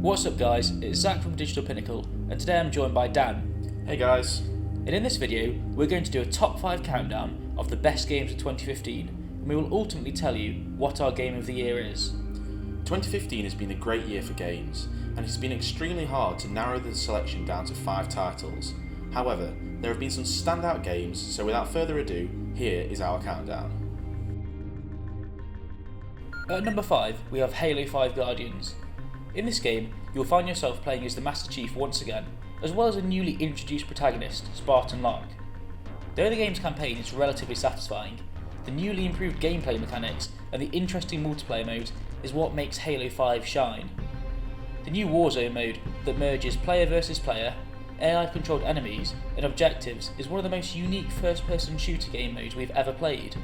What's up guys, it's Zach from Digital Pinnacle and today I'm joined by Dan. Hey guys. And in this video we're going to do a top 5 countdown of the best games of 2015 and we will ultimately tell you what our game of the year is. 2015 has been a great year for games and it's been extremely hard to narrow the selection down to 5 titles. However, there have been some standout games, so without further ado, here is our countdown. At number 5 we have Halo 5 Guardians. In this game, you'll find yourself playing as the Master Chief once again, as well as a newly introduced protagonist, Spartan Locke. Though the game's campaign is relatively satisfying, the newly improved gameplay mechanics and the interesting multiplayer mode is what makes Halo 5 shine. The new Warzone mode that merges player versus player, AI-controlled enemies and objectives is one of the most unique first-person shooter game modes we've ever played.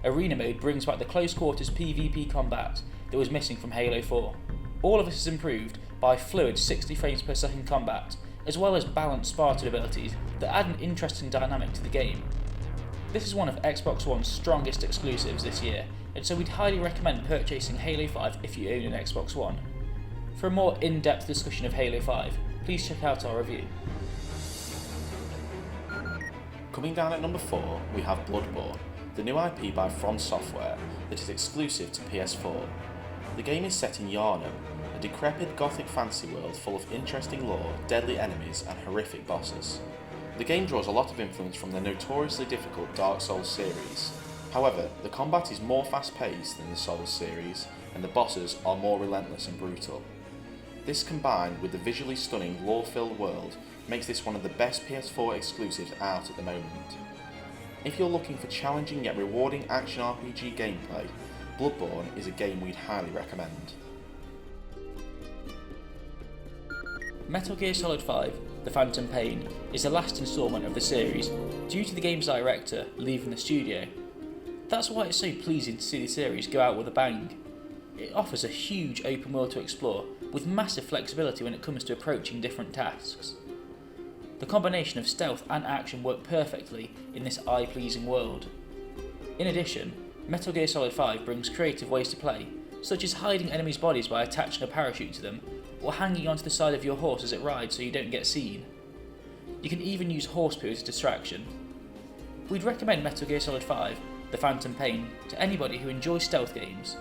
Arena mode brings back the close quarters PvP combat that was missing from Halo 4. All of this is improved by fluid 60 frames per second combat, as well as balanced Spartan abilities that add an interesting dynamic to the game. This is one of Xbox One's strongest exclusives this year, and so we'd highly recommend purchasing Halo 5 if you own an Xbox One. For a more in-depth discussion of Halo 5, please check out our review. Coming down at number 4, we have Bloodborne, the new IP by From Software that is exclusive to PS4. The game is set in Yharnam, a decrepit gothic fantasy world full of interesting lore, deadly enemies and horrific bosses. The game draws a lot of influence from the notoriously difficult Dark Souls series. However, the combat is more fast-paced than the Souls series, and the bosses are more relentless and brutal. This combined with the visually stunning, lore-filled world makes this one of the best PS4 exclusives out at the moment. If you're looking for challenging yet rewarding action RPG gameplay, Bloodborne is a game we'd highly recommend. Metal Gear Solid 5, The Phantom Pain, is the last instalment of the series due to the game's director leaving the studio. That's why it's so pleasing to see the series go out with a bang. It offers a huge open world to explore with massive flexibility when it comes to approaching different tasks. The combination of stealth and action work perfectly in this eye-pleasing world. In addition, Metal Gear Solid 5 brings creative ways to play, such as hiding enemies' bodies by attaching a parachute to them, or hanging onto the side of your horse as it rides so you don't get seen. You can even use horse poo as a distraction. We'd recommend Metal Gear Solid 5, The Phantom Pain, to anybody who enjoys stealth games,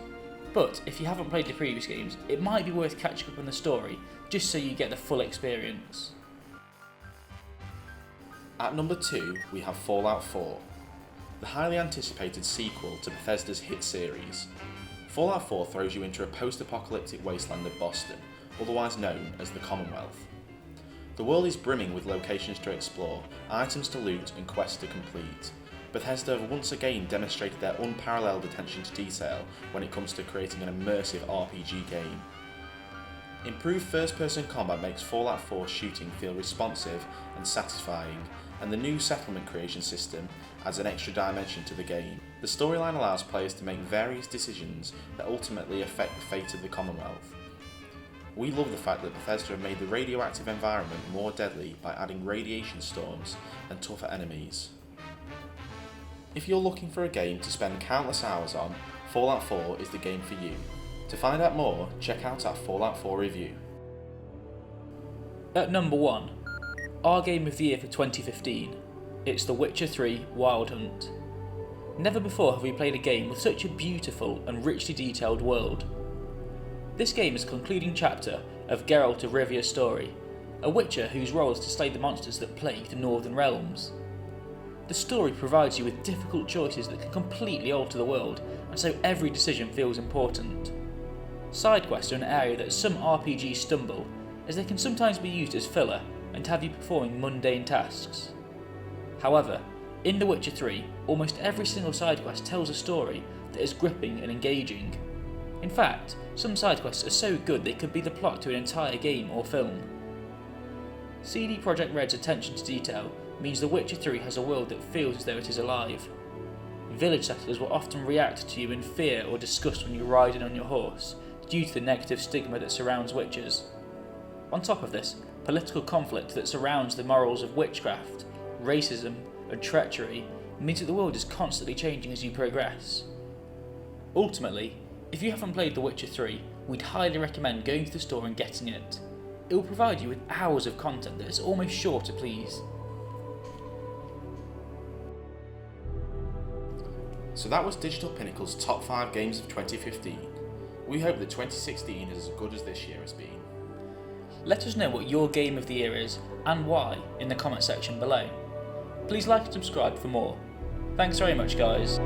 but if you haven't played the previous games, it might be worth catching up on the story, just so you get the full experience. At number 2, we have Fallout 4, the highly anticipated sequel to Bethesda's hit series. Fallout 4 throws you into a post-apocalyptic wasteland of Boston, otherwise known as the Commonwealth. The world is brimming with locations to explore, items to loot and quests to complete. Bethesda have once again demonstrated their unparalleled attention to detail when it comes to creating an immersive RPG game. Improved first-person combat makes Fallout 4 shooting feel responsive and satisfying, and the new settlement creation system adds an extra dimension to the game. The storyline allows players to make various decisions that ultimately affect the fate of the Commonwealth. We love the fact that Bethesda have made the radioactive environment more deadly by adding radiation storms and tougher enemies. If you're looking for a game to spend countless hours on, Fallout 4 is the game for you. To find out more, check out our Fallout 4 review. At number 1, our game of the year for 2015, it's The Witcher 3 Wild Hunt. Never before have we played a game with such a beautiful and richly detailed world. This game is a concluding chapter of Geralt of Rivia's story, a Witcher whose role is to slay the monsters that plague the Northern Realms. The story provides you with difficult choices that can completely alter the world, and so every decision feels important. Side quests are an area that some RPGs stumble, as they can sometimes be used as filler and have you performing mundane tasks. However, in The Witcher 3, almost every single side quest tells a story that is gripping and engaging. In fact, some side quests are so good they could be the plot to an entire game or film. CD Projekt Red's attention to detail means The Witcher 3 has a world that feels as though it is alive. Village settlers will often react to you in fear or disgust when you ride in on your horse, due to the negative stigma that surrounds witches. On top of this, political conflict that surrounds the morals of witchcraft, racism and treachery means that the world is constantly changing as you progress. Ultimately, if you haven't played The Witcher 3, we'd highly recommend going to the store and getting it. It will provide you with hours of content that is almost sure to please. So that was Digital Pinnacle's top 5 games of 2015. We hope that 2016 is as good as this year has been. Let us know what your game of the year is and why in the comment section below. Please like and subscribe for more. Thanks very much, guys.